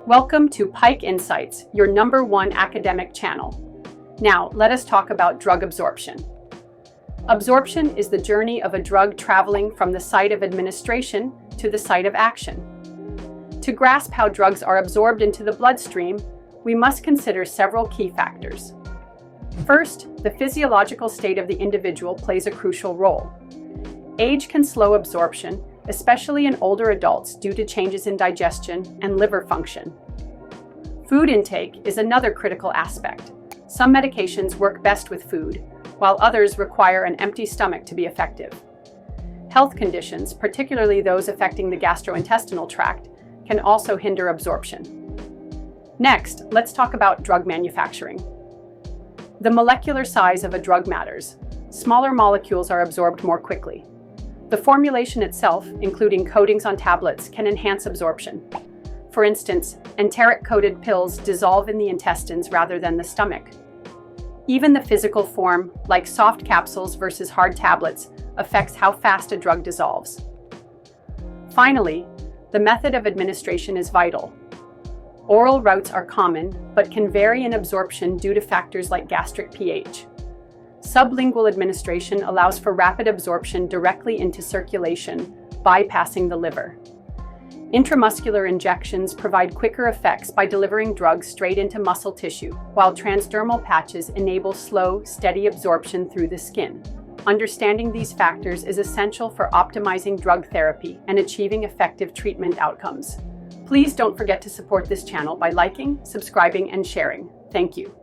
Welcome to Pike Insights, your #1 academic channel. Now, let us talk about drug absorption. Absorption is the journey of a drug traveling from the site of administration to the site of action. To grasp how drugs are absorbed into the bloodstream, we must consider several key factors. First, the physiological state of the individual plays a crucial role. Age can slow absorption, especially in older adults due to changes in digestion and liver function. Food intake is another critical aspect. Some medications work best with food, while others require an empty stomach to be effective. Health conditions, particularly those affecting the gastrointestinal tract, can also hinder absorption. Next, let's talk about drug manufacturing. The molecular size of a drug matters. Smaller molecules are absorbed more quickly. The formulation itself, including coatings on tablets, can enhance absorption. For instance, enteric-coated pills dissolve in the intestines rather than the stomach. Even the physical form, like soft capsules versus hard tablets, affects how fast a drug dissolves. Finally, the method of administration is vital. Oral routes are common, but can vary in absorption due to factors like gastric pH. Sublingual administration allows for rapid absorption directly into circulation, bypassing the liver. Intramuscular injections provide quicker effects by delivering drugs straight into muscle tissue, while transdermal patches enable slow, steady absorption through the skin. Understanding these factors is essential for optimizing drug therapy and achieving effective treatment outcomes. Please don't forget to support this channel by liking, subscribing, and sharing. Thank you.